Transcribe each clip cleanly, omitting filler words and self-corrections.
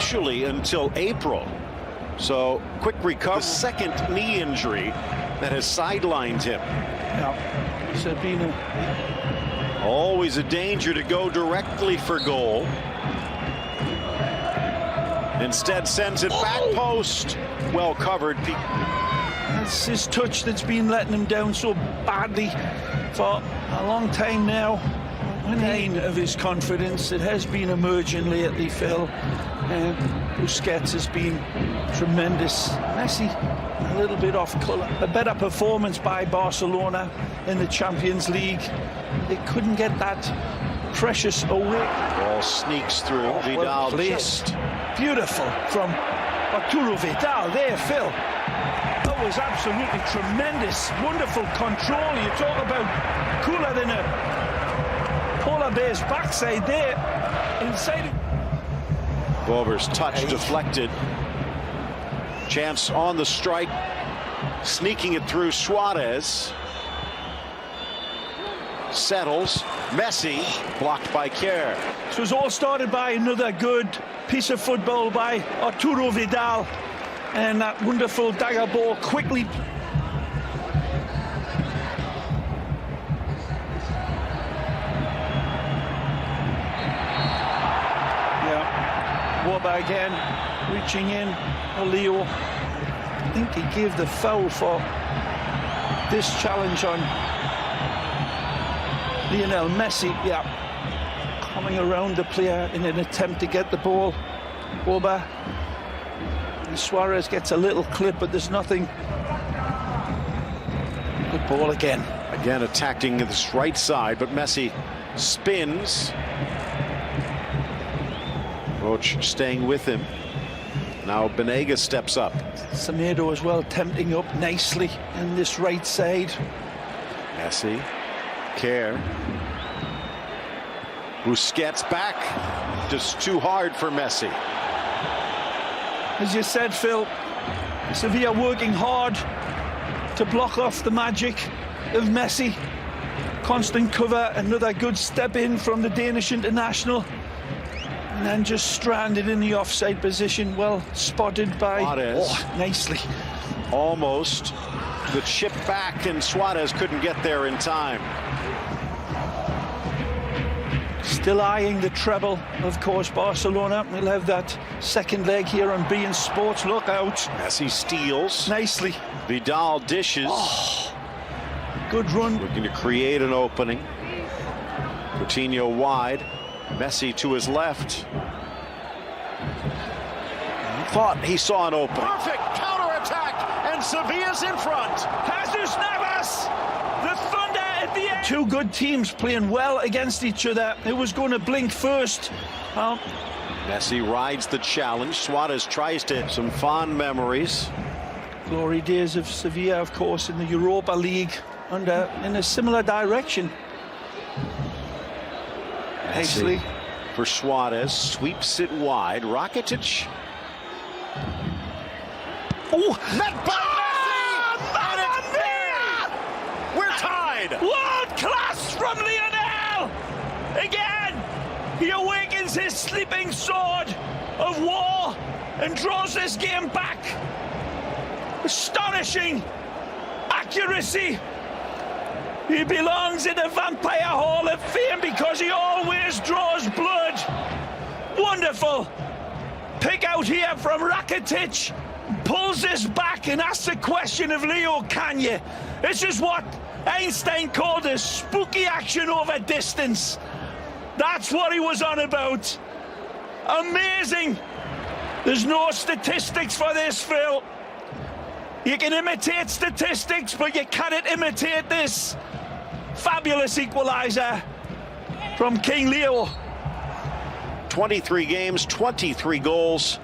officially until April. So quick recovery. The second knee injury that has sidelined him. Yeah, Sabina. Always a danger to go directly for goal. Instead sends it back post. Well covered. That's his touch that's been letting him down so badly for a long time now. Pain of his confidence. It has been emerging lately, Phil. Busquets has been tremendous. Messi a little bit off colour. A better performance by Barcelona in the Champions League. They couldn't get that precious away. Ball sneaks through. Vidal well just beautiful from Arturo Vidal there, Phil. That was absolutely tremendous. Wonderful control. You talk about cooler than a polar bear's backside there. Inside. Bover's touch deflected. Chance on the strike. Sneaking it through Suarez. Settles. Messi blocked by Kerr. This was all started by another good piece of football by Arturo Vidal. And that wonderful dagger ball quickly. Woba again, reaching in. Leo, I think he gave the foul for this challenge on Lionel Messi. Yeah, coming around the player in an attempt to get the ball. Woba. And Suarez gets a little clip, but there's nothing. Good ball again. Again attacking this right side, but Messi spins. Roach staying with him. Now Banega steps up. Semedo as well, tempting up nicely in this right side. Messi. Kerr. Busquets back. Just too hard for Messi. As you said, Phil, Sevilla working hard to block off the magic of Messi. Constant cover, another good step in from the Danish international. And then just stranded in the offside position. Well spotted by Suarez. Oh, nicely. Almost the chip back, and Suarez couldn't get there in time. Still eyeing the treble, of course, Barcelona. We'll have that second leg here on beIN Sports. Look out. Messi steals. Nicely. Vidal dishes. Oh, good run. Looking to create an opening. Coutinho wide. Messi to his left. Thought he saw an opening. Perfect counter-attack, and Sevilla's in front. Jesus Navas, the thunder at the end. Two good teams playing well against each other. It was going to blink first. Messi rides the challenge. Suarez tries to. Some fond memories. Glory days of Sevilla, of course, in the Europa League, and in a similar direction. Messi for Suarez, sweeps it wide. Rakitic. Oh, met by Messi! And it's we're tied. World class from Lionel! Again, he awakens his sleeping sword of war and draws this game back. Astonishing accuracy. He belongs in the Vampire Hall of Fame because he always draws blood. Wonderful. Pick out here from Rakitic. Pulls this back and asks the question of Leo, can you? This is what Einstein called a spooky action over distance. That's what he was on about. Amazing. There's no statistics for this, Phil. You can imitate statistics, but you cannot imitate this. Fabulous equalizer from King Leo. 23 games, 23 goals,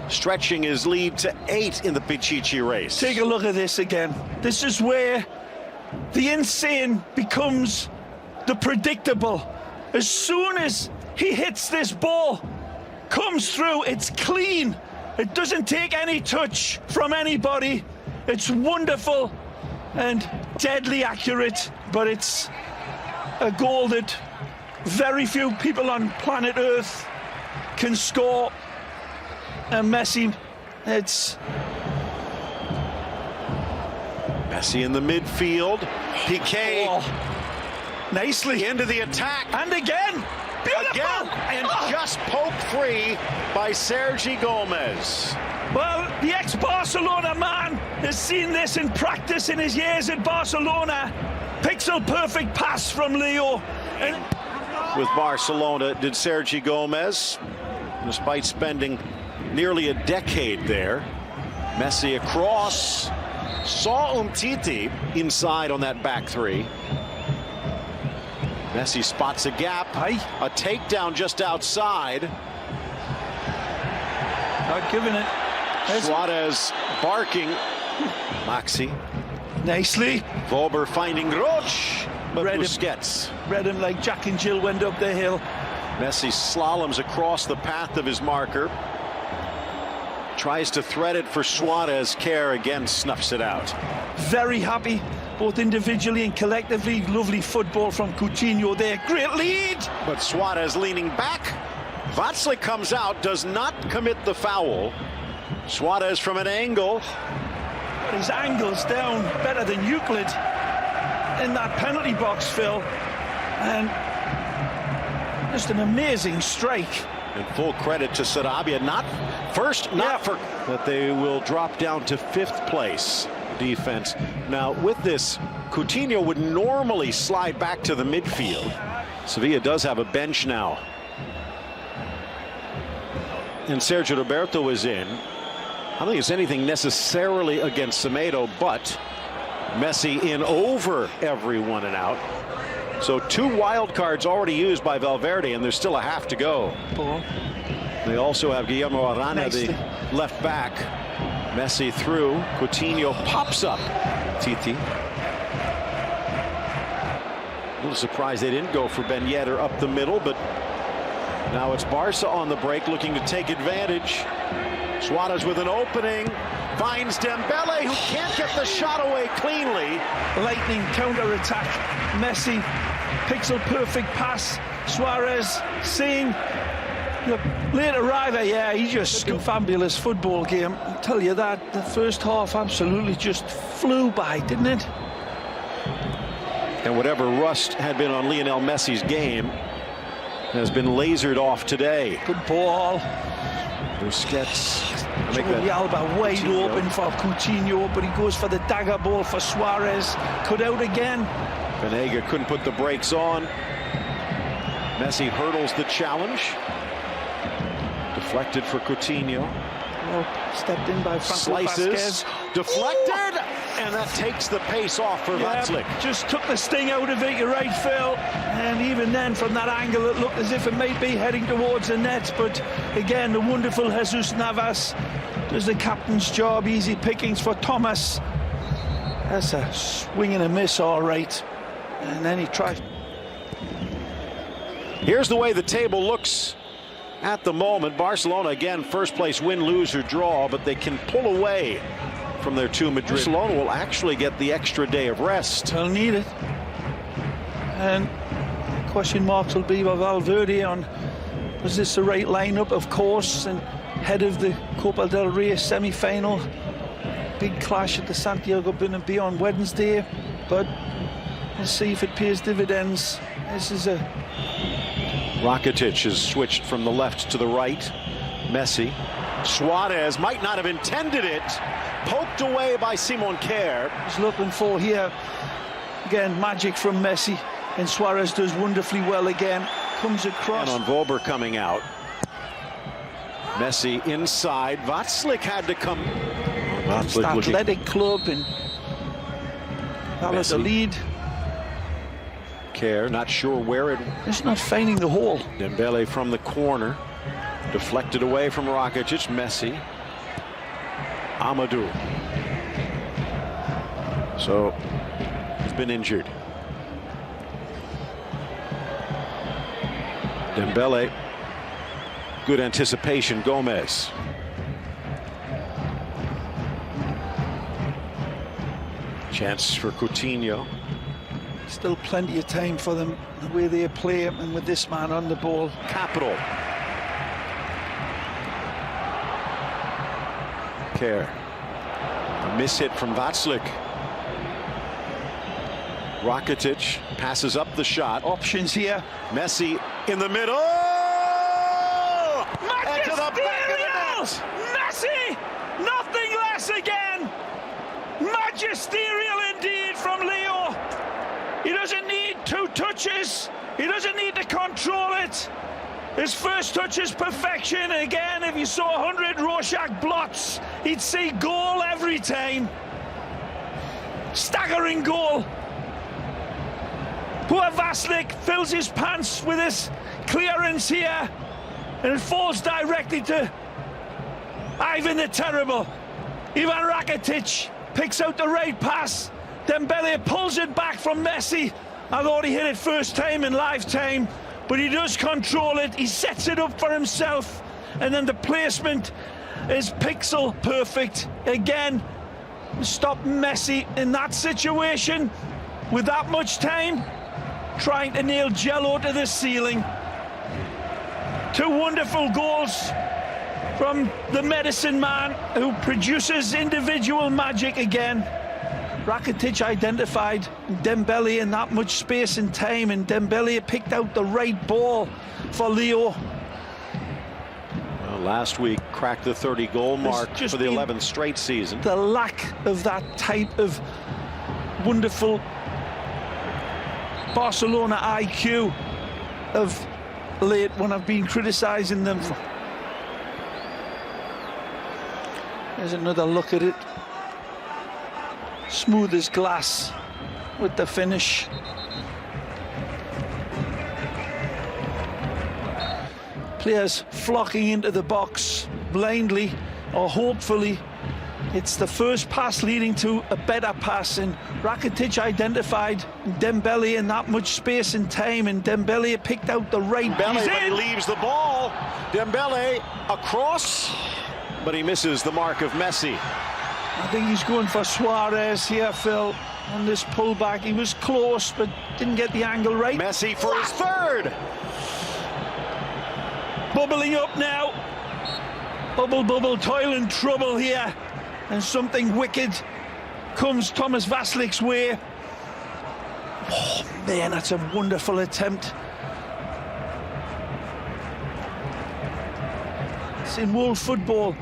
stretching his lead to 8 in the Pichichi race. Take a look at this again. This is where the insane becomes the predictable. As soon as he hits this ball, comes through, it's clean. It doesn't take any touch from anybody. It's wonderful and deadly accurate, but it's a goal that very few people on planet Earth can score. And Messi, it's... Messi in the midfield. Piqué nicely into the attack. and again, beautiful. Again, and just poked free by Sergi Gomez. Well, the ex-Barcelona man has seen this in practice in his years at Barcelona. Pixel perfect pass from Leo. And with Barcelona did Sergi Gomez, despite spending nearly a decade there. Messi across, saw Umtiti inside on that back three. Messi spots a gap, a takedown just outside. Not giving it. Suarez barking. Maxi. Nicely. Vober finding Roach, but Read him. Busquets. Read him like Jack and Jill went up the hill. Messi slaloms across the path of his marker. Tries to thread it for Suarez. Care again snuffs it out. Very happy, both individually and collectively. Lovely football from Coutinho there. Great lead. But Suarez leaning back. Vatslik comes out, does not commit the foul. Suarez from an angle. His angle's down better than Euclid in that penalty box, Phil. And just an amazing strike. And full credit to Sarabia. Not for that they will drop down to 5th place defense. Now with this, Coutinho would normally slide back to the midfield. Sevilla does have a bench now. And Sergio Roberto is in. I don't think it's anything necessarily against Semedo, but Messi in over everyone and out. So 2 wild cards already used by Valverde, and there's still a half to go. They also have Guillermo Arana, the left back. Messi through. Coutinho pops up. Titi. A little surprised they didn't go for Ben Yedder up the middle, but now it's Barca on the break looking to take advantage. Suarez with an opening. Finds Dembele, who can't get the shot away cleanly. Lightning counter-attack. Messi, pixel perfect pass. Suarez seeing the late arriver. Yeah, he just a fabulous football game. I'll tell you that. The first half absolutely just flew by, didn't it? And whatever rust had been on Lionel Messi's game has been lasered off today. Good ball. Busquets. Jordi Alba wide open for Coutinho, but he goes for the dagger ball for Suarez. Cut out again. Vanega couldn't put the brakes on. Messi hurdles the challenge. Deflected for Coutinho. Oh, stepped in by Franco Slices. Vasquez. Deflected. And that takes the pace off for Vatslik. Just took the sting out of it, you're right, Phil. And even then, from that angle, it looked as if it might be heading towards the net. But again, the wonderful Jesus Navas does the captain's job. Easy pickings for Thomas. That's a swing and a miss, all right. And then he tries. Here's the way the table looks at the moment. Barcelona, again, first place win, lose, or draw, but they can pull away from their 2 Madrid. Barcelona will actually get the extra day of rest. They'll need it. And question marks will be with Valverde on, was this the right lineup? Of course, and head of the Copa del Rey semi-final. Big clash at the Santiago Bernabeu on Wednesday, but we'll see if it pays dividends. This is a... Rakitic has switched from the left to the right. Messi. Suarez might not have intended it. Poked away by Simon Kerr. He's looking for here. Again, magic from Messi. And Suarez does wonderfully well again. Comes across. And on Vober coming out. Messi inside. Vatslik had to come. Vatslik athletic club, and that was the lead. Kerr, not sure where it. It's not finding the hole. Dembele from the corner. Deflected away from Rakitic. Messi. Amadou. So he's been injured. Dembele. Good anticipation. Gomez. Chance for Coutinho. Still plenty of time for them, the way they play, and with this man on the ball. Capital. care. A miss hit from Vaclik. Rakitic passes up the shot. Options here. Messi in the middle. And to the back of the net. Messi! Nothing less again. Magisterial indeed from Leo. He doesn't need 2 touches. He doesn't need to control it. His first touch is perfection. Again, if you saw 100 Rorschach blots, he'd see goal every time. Staggering goal. Poor Vaclik fills his pants with this clearance here, and it falls directly to Ivan the Terrible. Ivan Rakitic picks out the right pass. Dembele pulls it back from Messi. I thought he hit it first time in lifetime, but he does control it. He sets it up for himself, and then the placement is pixel perfect. Again, stop Messi in that situation with that much time, trying to nail Jello to the ceiling. 2 wonderful goals from the medicine man who produces individual magic again. Rakitic identified Dembele in that much space and time, and Dembele picked out the right ball for Leo. Well, last week cracked the 30-goal mark for the 11th straight season. The lack of that type of wonderful Barcelona IQ of late when I've been criticising them. There's another look at it. Smooth as glass with the finish. Players flocking into the box blindly or hopefully. It's the first pass leading to a better pass, and Rakitic identified Dembele in that much space and time, and Dembele picked out the right. Dembele, but he leaves the ball. Dembele across, but he misses the mark of Messi. I think he's going for Suarez here, Phil, on this pullback. He was close, but didn't get the angle right. Messi for his third. Bubbling up now. Bubble, bubble, toil and trouble here. And something wicked comes Thomas Vaclik's way. Oh, man, that's a wonderful attempt. It's in world football,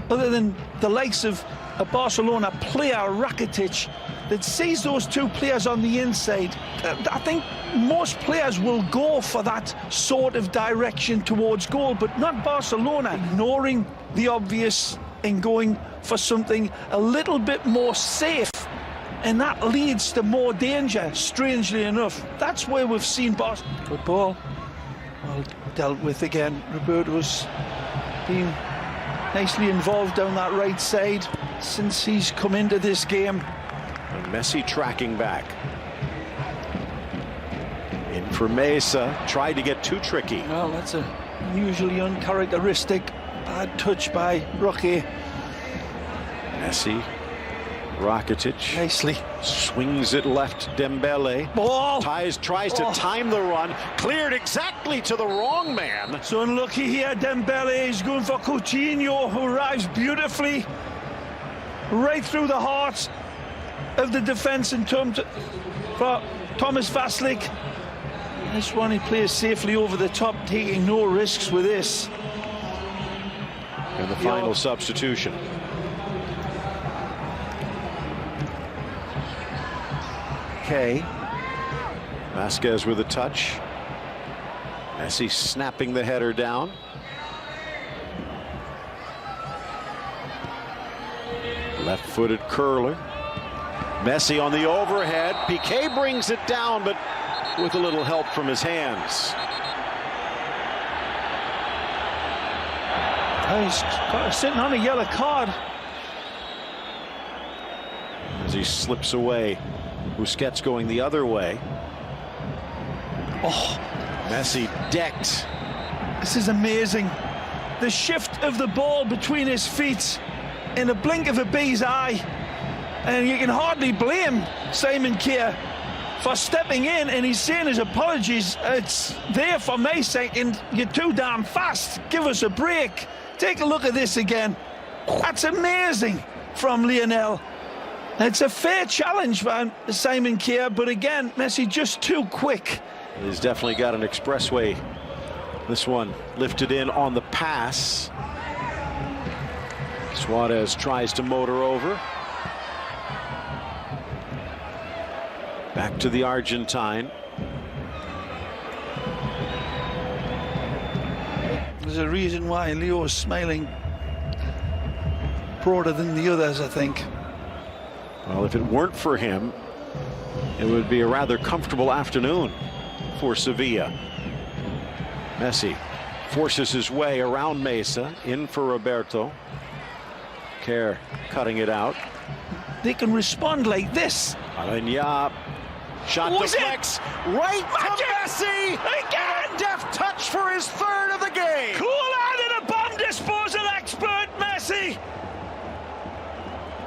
other than the likes of a Barcelona player, Rakitic, that sees those 2 players on the inside. I think most players will go for that sort of direction towards goal, but not Barcelona. Ignoring the obvious and going for something a little bit more safe, and that leads to more danger, strangely enough. That's where we've seen Barcelona. Good ball. Well dealt with again. Roberto's been nicely involved down that right side since he's come into this game. And Messi tracking back. In for Mesa, tried to get too tricky. Well, that's a unusually uncharacteristic bad touch by Roque. Messi, Rakitic. Nicely. Swings it left, Dembele. Ball. Tries to time the run. Cleared exactly to the wrong man. So unlucky here, Dembele. He's going for Coutinho, who arrives beautifully right through the heart of the defence in terms of, for Thomas Vaclik. This one he plays safely over the top, taking no risks with this. And the final substitution. Okay. Vasquez with a touch. Messi snapping the header down. Left-footed curler. Messi on the overhead. Piqué brings it down, but with a little help from his hands. He's sitting on a yellow card. As he slips away. Busquets going the other way. Oh, Messi decked. this is amazing. The shift of the ball between his feet in a blink of a bee's eye. And you can hardly blame Simon Kjær for stepping in, and he's saying his apologies. It's there for my second. You're too damn fast. Give us a break. Take a look at this again. That's amazing from Lionel. It's a fair challenge by Simon Kjær, but again, Messi just too quick. He's definitely got an expressway. This one lifted in on the pass. Suarez tries to motor over. Back to the Argentine. There's a reason why Leo's smiling broader than the others, I think. Well, if it weren't for him, it would be a rather comfortable afternoon for Sevilla. Messi forces his way around Mesa, in for Roberto. Kjær cutting it out. They can respond like this. Alenya, shot deflects right to Messi. Again! Deft touch for his third of the game. Cool-handed a bomb disposal expert, Messi.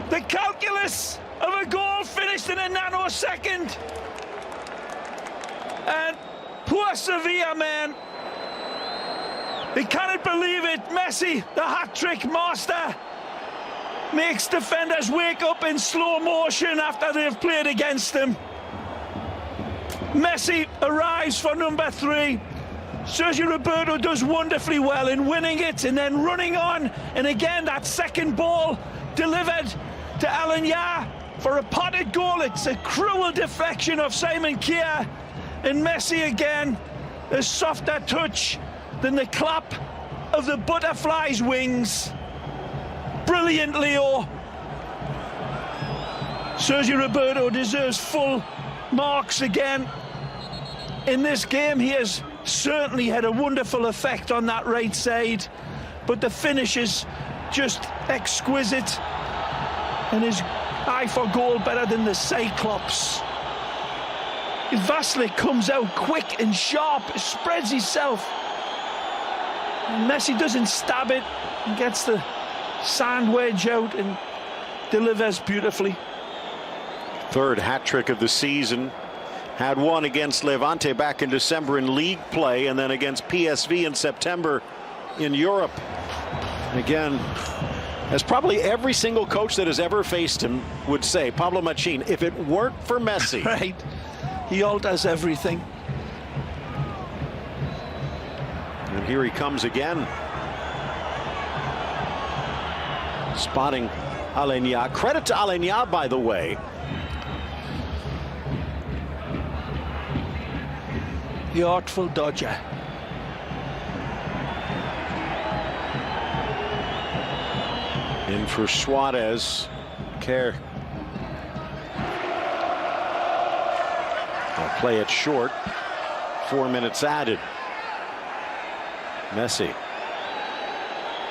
The calculus of a goal finished in a nanosecond. And poor Sevilla, man. They cannot believe it. Messi, the hat-trick master, makes defenders wake up in slow motion after they've played against them. Messi arrives for number 3. Sergio Roberto does wonderfully well in winning it and then running on. And again, that second ball delivered to Alenya for a potted goal. It's a cruel deflection of Simon Kjær. And Messi again, a softer touch than the clap of the butterfly's wings. Brilliant, Leo. Sergio Roberto deserves full marks again. In this game, he has certainly had a wonderful effect on that right side, but the finish is just exquisite, and his eye for goal better than the Cyclops. Vasily comes out quick and sharp, spreads himself. And Messi doesn't stab it, and gets the sand wedge out and delivers beautifully. Third hat trick of the season. Had one against Levante back in December in league play, and then against PSV in September in Europe. Again, as probably every single coach that has ever faced him would say, Pablo Machin, if it weren't for Messi. Right. He all does everything. And here he comes again. Spotting Alenya. Credit to Alenya, by the way. The artful dodger. In for Suarez. Kjær. They'll play it short. 4 minutes added. Messi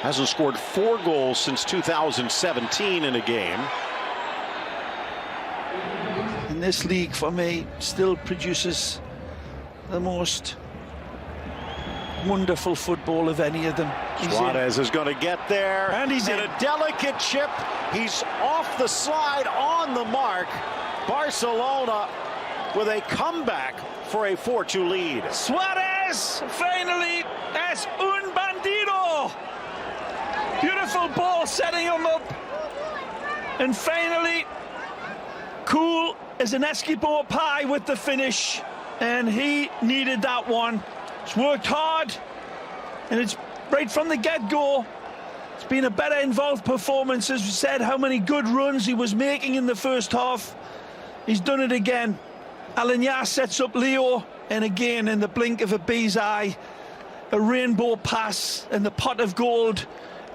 hasn't scored 4 goals since 2017 in a game. And this league, for me, still produces the most wonderful football of any of them. Suarez is going to get there, and he's in a delicate chip. He's off the slide, on the mark. Barcelona with a comeback for a 4-2 lead. Suarez finally es un bandido. Beautiful ball setting him up, and finally cool as an Eskimo pie with the finish. And he needed that one. He's worked hard, and it's right from the get-go. It's been a better involved performance. As we said, how many good runs he was making in the first half. He's done it again. Alenya sets up Leo, and again, in the blink of a bee's eye, a rainbow pass, and the pot of gold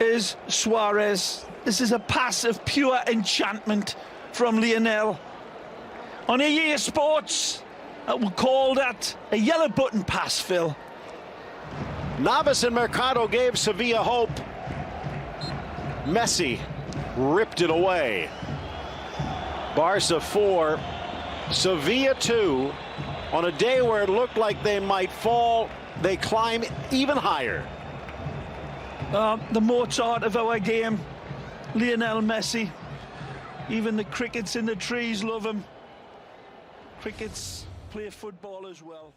is Suarez. This is a pass of pure enchantment from Lionel. On EA Sports, we'll call that a yellow button pass, Phil. Navas and Mercado gave Sevilla hope. Messi ripped it away. Barca 4, Sevilla 2. On a day where it looked like they might fall, they climb even higher. The Mozart of our game, Lionel Messi. Even the crickets in the trees love him. Crickets play football as well.